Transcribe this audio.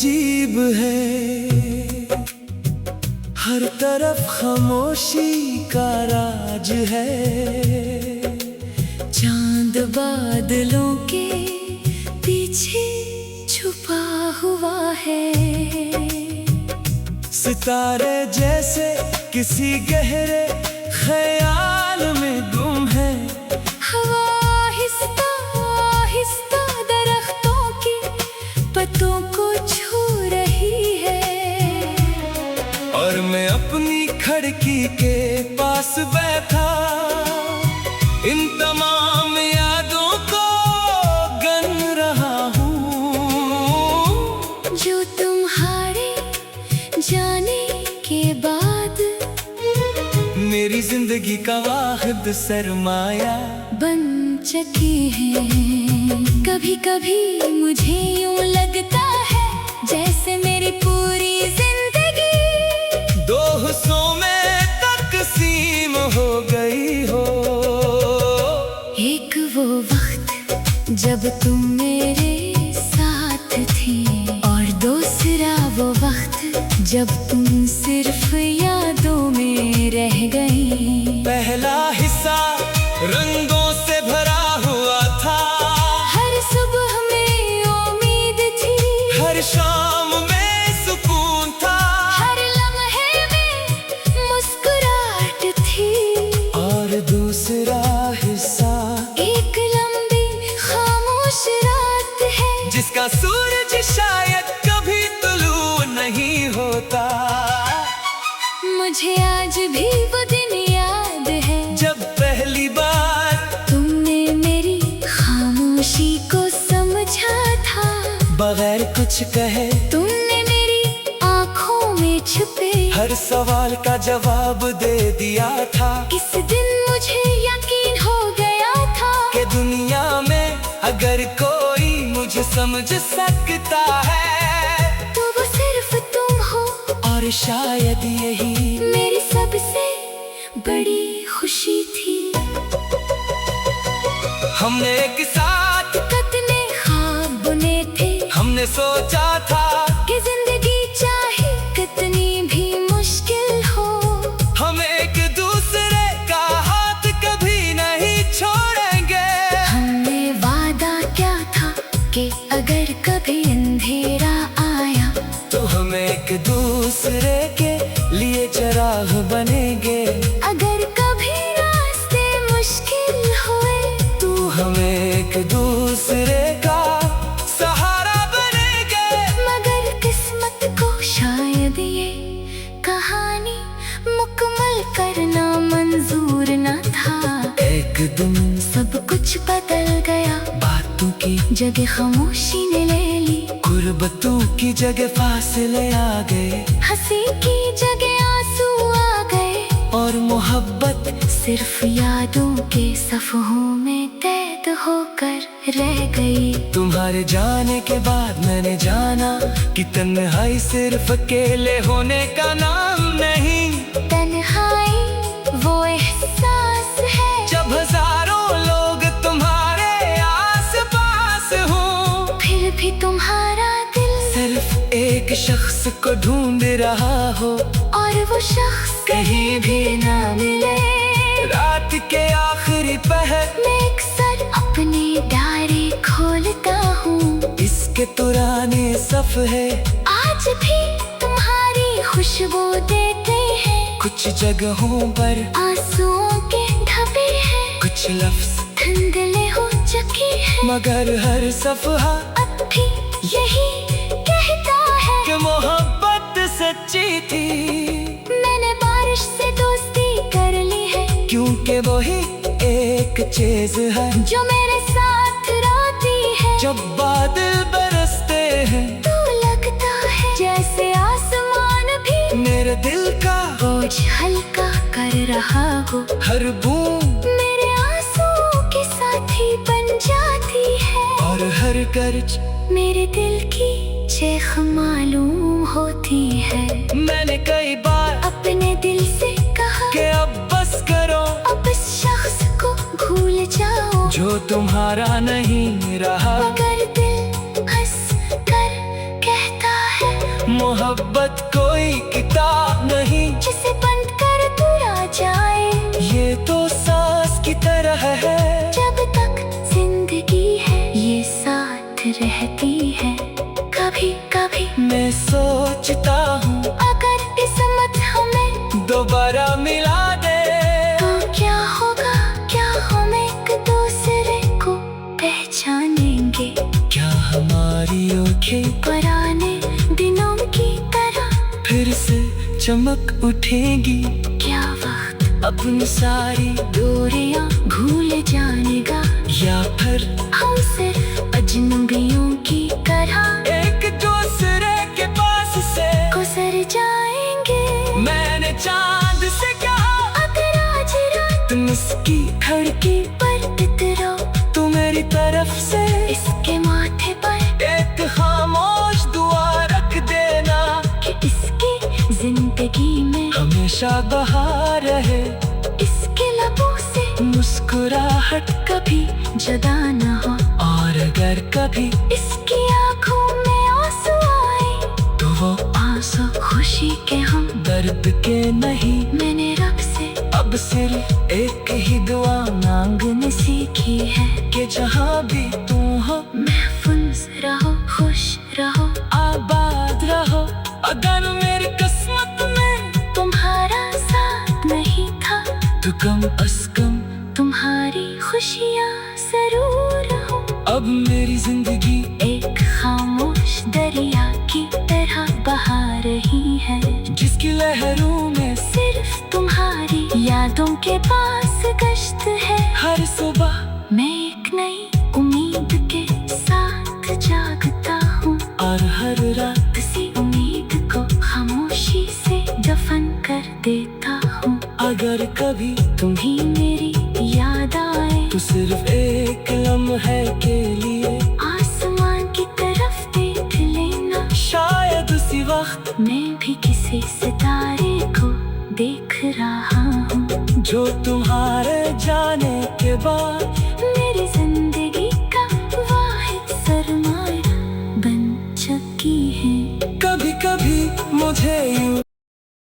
अजीब है, हर तरफ खामोशी का राज है। चांद बादलों के पीछे छुपा हुआ है। सितारे जैसे किसी गहरे ख्याल में गुम है। हवा आहिस्ता आहिस्ता दरख्तों की पत्तों को छू रही है। और मैं अपनी खिड़की के पास बैठा इन तमाम यादों को गन रहा हूँ। जो तुम्हारे जाने के बाद मेरी जिंदगी का वाहिद सरमाया बन चुकी है। कभी कभी मुझे यूं लगता है जैसे मेरी पूरी जिंदगी दो हिस्सों में तकसीम हो गई हो। एक वो वक्त जब तुम मेरे साथ थे, और दूसरा वो वक्त जब तुम सिर्फ यादों में रह गई। पहला हिस्सा रंगों से भरा हुआ था, हर सुबह में उम्मीद थी, हर शाम में सुकून था, हर लम्हे में मुस्कुराहट थी। और दूसरा हिस्सा एक लंबी खामोश रात है जिसका सूरज शायद कभी तुलू नहीं होता। मुझे आज भी वो दिन याद है जब पहली बार तुमने मेरी खामोशी को समझा था। बगैर कुछ कहे तुमने मेरी आंखों में छुपे हर सवाल का जवाब दे दिया था। इस दिन मुझे यकीन हो गया था कि दुनिया में अगर कोई मुझे समझ सकता है तो वो सिर्फ तुम हो। और शायद यही मेरी सबसे बड़ी खुशी थी। हमने एक साथ कितने ख्वाब बुने थे, हमने सोचा था कि जिंदगी चाहे कितनी भी मुश्किल हो, हम एक दूसरे का हाथ कभी नहीं छोड़ेंगे। हमने वादा क्या था कि अगर कभी अंधेरा आया तो हम एक दूसरे के लिए चिराग बनेंगे। अगर कभी रास्ते मुश्किल हुए तो हम एक दूसरे का सहारा बनेंगे। मगर किस्मत को शायद ये कहानी मुकम्मल करना मंजूर न था। एक दिन सब कुछ बदल गया, बातों की जगह खामोशी ने ले ली, गुर्बतों की जगह फासले आ गए, हंसी की जगह आंसू आ गए, और मोहब्बत सिर्फ यादों के सफ़हों में कैद होकर रह गई। तुम्हारे जाने के बाद मैंने जाना कि तन्हाई सिर्फ अकेले होने का नाम नहीं। तन्हाई वो एहसास है जब हजारों लोग तुम्हारे आस पास हो, फिर भी तुम्हारा दिल सिर्फ एक शख्स को ढूंढ रहा हो, और वो शख्स कहीं भी ना मिले। रात के आखिरी पहर मैं अक्सर अपनी डायरी खोलता हूँ, इसके पुराने सफ़े आज भी तुम्हारी खुशबू देते हैं। कुछ जगहों पर आंसुओं के धब्बे हैं, कुछ लफ्ज धुंधले हो चुके हैं, मगर हर सफ़हा अब भी यही कहता है कि मोहब्बत सच्ची थी। मैंने बारिश से दोस्ती कर ली है, क्योंकि वही एक चीज है जो मेरे साथ रोती है। जब बादल बरसते हैं तो लगता है जैसे आसमान भी मेरे दिल का बोझ हल्का कर रहा हो। हर बूंद मेरे आंसुओं के साथी बन जाती है, और हर गर्ज मेरे दिल की चीख मालूम होती है। मैंने कई बार अपने दिल से कहा कि अब बस करो, अब इस शख्स को भूल जाओ जो तुम्हारा नहीं रहा। मगर दिल हंस कर कहता है मोहब्बत कोई किताब नहीं जिसे बंद कर पूरा जाए। ये तो सांस की तरह है, जब तक जिंदगी है ये साथ रहती है। कभी कभी मैं सोचता हूँ अगर किस्मत हमें दोबारा मिला दे तो क्या होगा, क्या हम एक दूसरे को पहचानेंगे। क्या हमारी आँखें पुराने दिनों की तरह फिर से चमक उठेगी? क्या वक्त अपनी सारी दूरियां भूल जानेगा, या फिर हम सिर्फ अजनबियों की तरह एक दूसरे के पास से गुजर जाएंगे। मैंने चांद से कहा अगर आज रात मुस्की खिड़की पर इतरो तू मेरी तरफ से इसके माथे पर एक खामोश दुआ रख देना कि इसकी जिंदगी में हमेशा बहार रहे। इसके लबों से मुस्कुराहट कभी जुदा न हो, और अगर कभी इसकी आंखों में आंसू आए तो वो आंसू खुशी के हम दर्द के नहीं। मैंने रब से अब सिर्फ एक ही दुआ मांगने सीखी है कि जहाँ भी तू हो महफूज रहो, खुश रहो, आबाद रहो। अगर मेरी किस्मत में तुम्हारा साथ नहीं था तो कम अज कम तुम्हारी खुशियाँ जरूर हो। अब मेरी जिंदगी एक खामोश दरिया की तरह बहा रही है, जिसकी लहरों में सिर्फ तुम्हारी यादों के पास गश्त है। हर सुबह मैं एक नई उम्मीद के साथ जागता हूँ, और हर रात किसी उम्मीद को खामोशी से दफन कर देता हूँ। अगर कभी तुम्ही मेरी याद आए तो सिर्फ एक लम्हे के लिए आसमान की तरफ देख लेना। शायद उसी वक्त मैं भी किसी सितारे को देख रहा हूँ जो तुम्हारे जाने के बाद मेरी जिंदगी का वाहिद सरमाया बन चुकी है। कभी कभी मुझे यूं